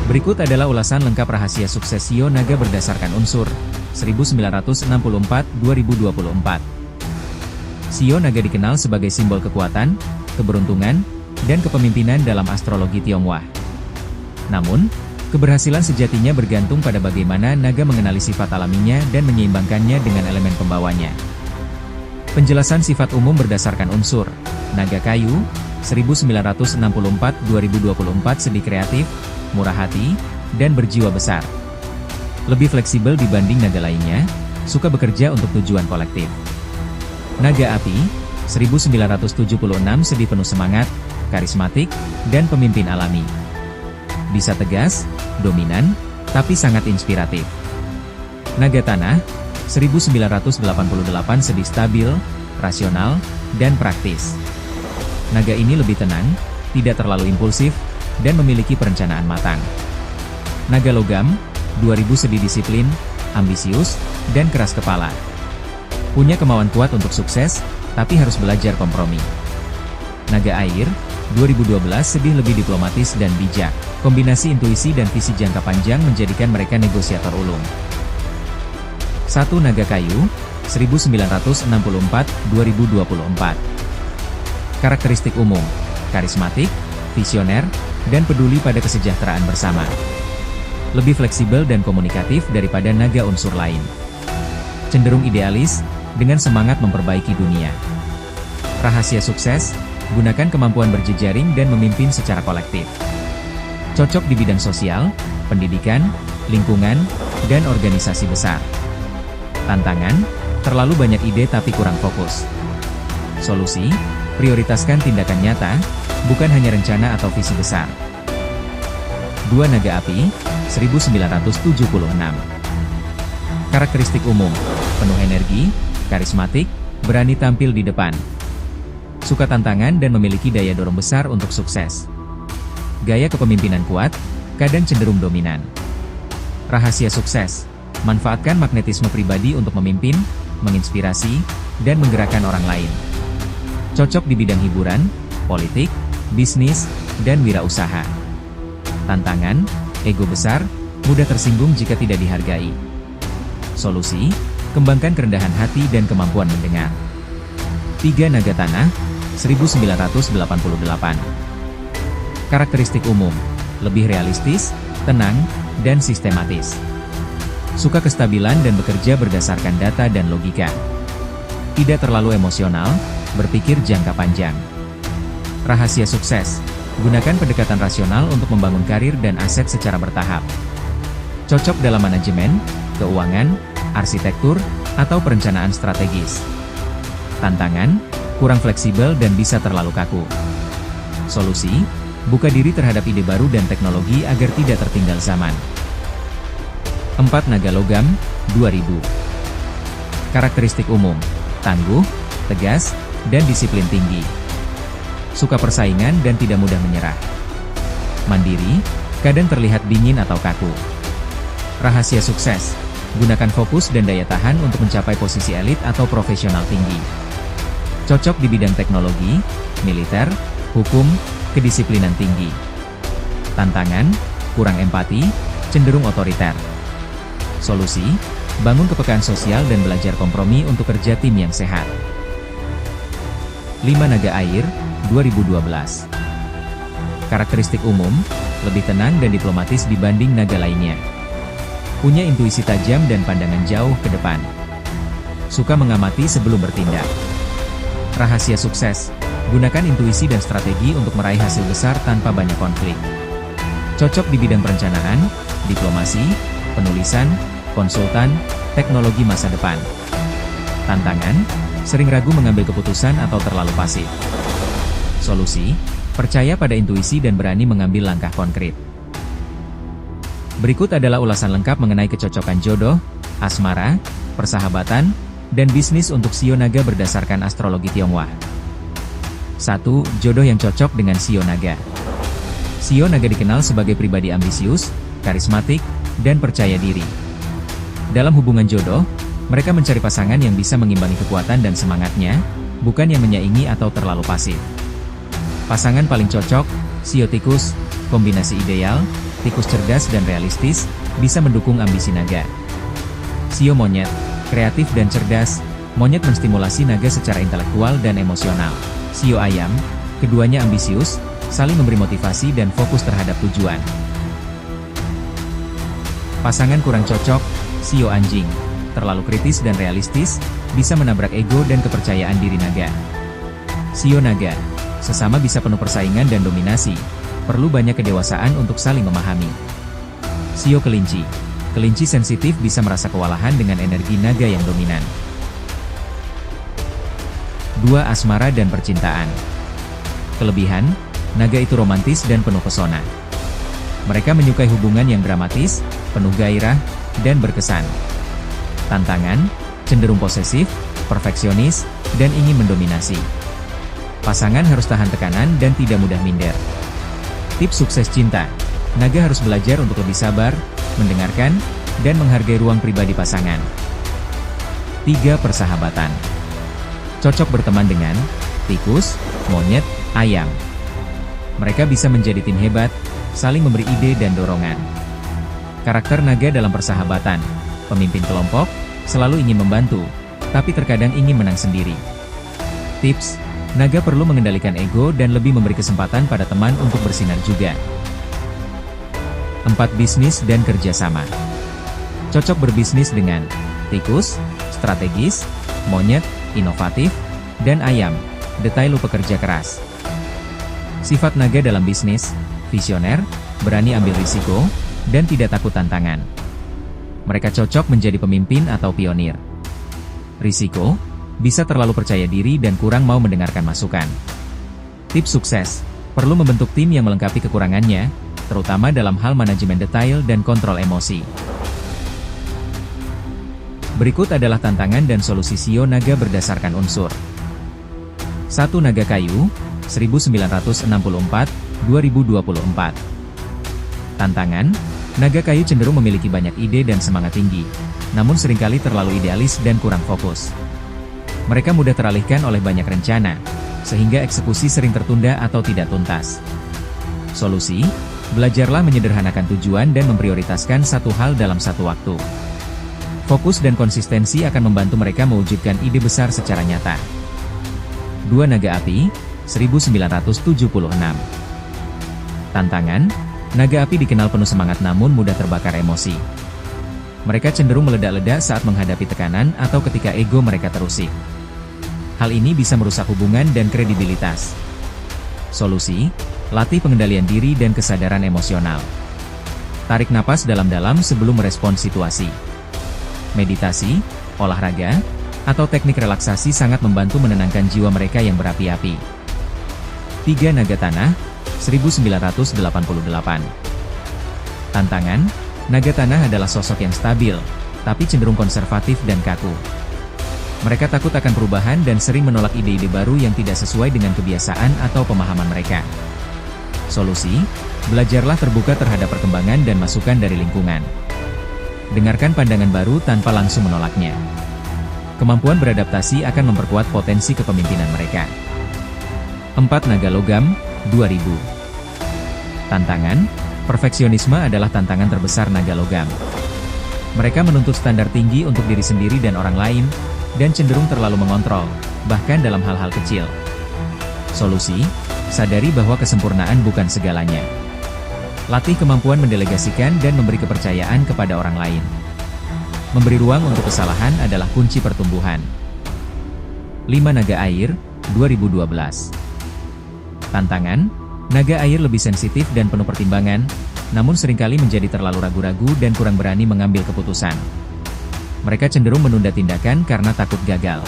Berikut adalah ulasan lengkap rahasia sukses Sio Naga berdasarkan unsur 1964-2024. Sio Naga dikenal sebagai simbol kekuatan, keberuntungan, dan kepemimpinan dalam astrologi Tionghoa. Namun, keberhasilan sejatinya bergantung pada bagaimana naga mengenali sifat alaminya dan menyeimbangkannya dengan elemen pembawanya. Penjelasan sifat umum berdasarkan unsur naga kayu 1964-2024 sedih kreatif, murah hati, dan berjiwa besar. Lebih fleksibel dibanding naga lainnya, suka bekerja untuk tujuan kolektif. Naga api 1976 sedih penuh semangat, karismatik, dan pemimpin alami. Bisa tegas, dominan, tapi sangat inspiratif. Naga tanah 1988 sedih stabil, rasional, dan praktis. Naga ini lebih tenang, tidak terlalu impulsif, dan memiliki perencanaan matang. Naga logam 2000 sedih disiplin, ambisius, dan keras kepala. Punya kemauan kuat untuk sukses, tapi harus belajar kompromi. Naga air 2012 sedih lebih diplomatis dan bijak. Kombinasi intuisi dan visi jangka panjang menjadikan mereka negosiator ulung. 1 naga kayu 1964-2024. Karakteristik umum: karismatik, visioner, dan peduli pada kesejahteraan bersama. Lebih fleksibel dan komunikatif daripada naga unsur lain. Cenderung idealis, dengan semangat memperbaiki dunia. Rahasia sukses: gunakan kemampuan berjejaring dan memimpin secara kolektif. Cocok di bidang sosial, pendidikan, lingkungan, dan organisasi besar. Tantangan: terlalu banyak ide tapi kurang fokus. Solusi: prioritaskan tindakan nyata, bukan hanya rencana atau visi besar. 2 naga api 1976. Karakteristik umum: penuh energi, karismatik, berani tampil di depan. Suka tantangan dan memiliki daya dorong besar untuk sukses. Gaya kepemimpinan kuat, kadang cenderung dominan. Rahasia sukses: manfaatkan magnetisme pribadi untuk memimpin, menginspirasi, dan menggerakkan orang lain. Cocok di bidang hiburan, politik, bisnis, dan wirausaha. Tantangan: ego besar, mudah tersinggung jika tidak dihargai. Solusi: kembangkan kerendahan hati dan kemampuan mendengar. 3 naga tanah 1988. Karakteristik umum: lebih realistis, tenang, dan sistematis. Suka kestabilan dan bekerja berdasarkan data dan logika. Tidak terlalu emosional, berpikir jangka panjang. Rahasia sukses: gunakan pendekatan rasional untuk membangun karir dan aset secara bertahap. Cocok dalam manajemen, keuangan, arsitektur, atau perencanaan strategis. Tantangan: kurang fleksibel dan bisa terlalu kaku. Solusi: buka diri terhadap ide baru dan teknologi agar tidak tertinggal zaman. 4 naga logam 2000. Karakteristik umum: tangguh, tegas, dan disiplin tinggi. Suka persaingan dan tidak mudah menyerah. Mandiri, kadang terlihat dingin atau kaku. Rahasia sukses: gunakan fokus dan daya tahan untuk mencapai posisi elit atau profesional tinggi. Cocok di bidang teknologi, militer, hukum, kedisiplinan tinggi. Tantangan: kurang empati, cenderung otoriter. Solusi: bangun kepekaan sosial dan belajar kompromi untuk kerja tim yang sehat. 5 naga air 2012. Karakteristik umum: lebih tenang dan diplomatis dibanding naga lainnya. Punya intuisi tajam dan pandangan jauh ke depan. Suka mengamati sebelum bertindak. Rahasia sukses: gunakan intuisi dan strategi untuk meraih hasil besar tanpa banyak konflik. Cocok di bidang perencanaan, diplomasi, penulisan, konsultan, teknologi masa depan. Tantangan: sering ragu mengambil keputusan atau terlalu pasif. Solusi: percaya pada intuisi dan berani mengambil langkah konkret. Berikut adalah ulasan lengkap mengenai kecocokan jodoh, asmara, persahabatan, dan bisnis untuk Sio Naga berdasarkan astrologi Tionghoa. 1. Jodoh yang cocok dengan Sio Naga. Sio Naga dikenal sebagai pribadi ambisius, karismatik, dan percaya diri. Dalam hubungan jodoh, mereka mencari pasangan yang bisa mengimbangi kekuatan dan semangatnya, bukan yang menyaingi atau terlalu pasif. Pasangan paling cocok: Sio Tikus, kombinasi ideal, tikus cerdas dan realistis, bisa mendukung ambisi naga. Shio monyet, kreatif dan cerdas, monyet menstimulasi naga secara intelektual dan emosional. Shio ayam, keduanya ambisius, saling memberi motivasi dan fokus terhadap tujuan. Pasangan kurang cocok, Shio anjing, terlalu kritis dan realistis, bisa menabrak ego dan kepercayaan diri naga. Shio naga, sesama bisa penuh persaingan dan dominasi, perlu banyak kedewasaan untuk saling memahami. Shio kelinci, kelinci sensitif bisa merasa kewalahan dengan energi naga yang dominan. 2. Asmara dan percintaan. Kelebihan, naga itu romantis dan penuh pesona. Mereka menyukai hubungan yang dramatis, penuh gairah, dan berkesan. Tantangan, cenderung posesif, perfeksionis, dan ingin mendominasi. Pasangan harus tahan tekanan dan tidak mudah minder. Tips sukses cinta, naga harus belajar untuk lebih sabar, mendengarkan, dan menghargai ruang pribadi pasangan. 3. Persahabatan. Cocok berteman dengan tikus, monyet, ayam. Mereka bisa menjadi tim hebat, saling memberi ide dan dorongan. Karakter naga dalam persahabatan, pemimpin kelompok, selalu ingin membantu, tapi terkadang ingin menang sendiri. Tips, naga perlu mengendalikan ego dan lebih memberi kesempatan pada teman untuk bersinar juga. 4. Bisnis dan kerjasama. Cocok berbisnis dengan tikus, strategis, monyet, inovatif, dan ayam, detail pekerja keras. Sifat naga dalam bisnis, visioner, berani ambil risiko, dan tidak takut tantangan. Mereka cocok menjadi pemimpin atau pionir. Risiko, bisa terlalu percaya diri dan kurang mau mendengarkan masukan. Tips sukses, perlu membentuk tim yang melengkapi kekurangannya, terutama dalam hal manajemen detail dan kontrol emosi. Berikut adalah tantangan dan solusi Shio naga berdasarkan unsur. 1. Naga kayu, 1964-2024. Tantangan, naga kayu cenderung memiliki banyak ide dan semangat tinggi, namun seringkali terlalu idealis dan kurang fokus. Mereka mudah teralihkan oleh banyak rencana, sehingga eksekusi sering tertunda atau tidak tuntas. Solusi, belajarlah menyederhanakan tujuan dan memprioritaskan satu hal dalam satu waktu. Fokus dan konsistensi akan membantu mereka mewujudkan ide besar secara nyata. 2. Naga api, 1976. Tantangan, naga api dikenal penuh semangat namun mudah terbakar emosi. Mereka cenderung meledak-ledak saat menghadapi tekanan atau ketika ego mereka terusik. Hal ini bisa merusak hubungan dan kredibilitas. Solusi, latih pengendalian diri dan kesadaran emosional. Tarik napas dalam-dalam sebelum merespons situasi. Meditasi, olahraga, atau teknik relaksasi sangat membantu menenangkan jiwa mereka yang berapi-api. 3. Naga tanah, 1988. Tantangan, naga tanah adalah sosok yang stabil, tapi cenderung konservatif dan kaku. Mereka takut akan perubahan dan sering menolak ide-ide baru yang tidak sesuai dengan kebiasaan atau pemahaman mereka. Solusi, belajarlah terbuka terhadap perkembangan dan masukan dari lingkungan. Dengarkan pandangan baru tanpa langsung menolaknya. Kemampuan beradaptasi akan memperkuat potensi kepemimpinan mereka. 4. Naga logam, 2000. Tantangan, perfeksionisme adalah tantangan terbesar naga logam. Mereka menuntut standar tinggi untuk diri sendiri dan orang lain, dan cenderung terlalu mengontrol, bahkan dalam hal-hal kecil. Solusi, sadari bahwa kesempurnaan bukan segalanya. Latih kemampuan mendelegasikan dan memberi kepercayaan kepada orang lain. Memberi ruang untuk kesalahan adalah kunci pertumbuhan. 5. Naga air, 2012. Tantangan, naga air lebih sensitif dan penuh pertimbangan, namun seringkali menjadi terlalu ragu-ragu dan kurang berani mengambil keputusan. Mereka cenderung menunda tindakan karena takut gagal.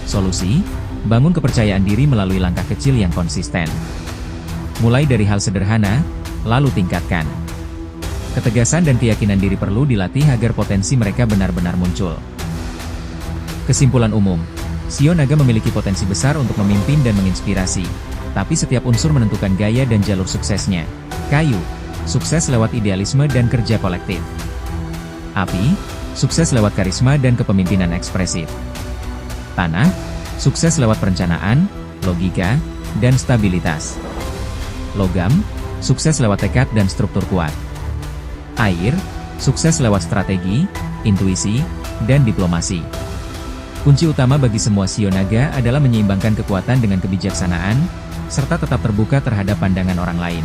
Solusi, bangun kepercayaan diri melalui langkah kecil yang konsisten. Mulai dari hal sederhana, lalu tingkatkan. Ketegasan dan keyakinan diri perlu dilatih agar potensi mereka benar-benar muncul. Kesimpulan umum, Shio naga memiliki potensi besar untuk memimpin dan menginspirasi, tapi setiap unsur menentukan gaya dan jalur suksesnya. Kayu, sukses lewat idealisme dan kerja kolektif. Api, sukses lewat karisma dan kepemimpinan ekspresif. Tanah, sukses lewat perencanaan, logika, dan stabilitas. Logam, sukses lewat tekad dan struktur kuat. Air, sukses lewat strategi, intuisi, dan diplomasi. Kunci utama bagi semua shio naga adalah menyeimbangkan kekuatan dengan kebijaksanaan, serta tetap terbuka terhadap pandangan orang lain.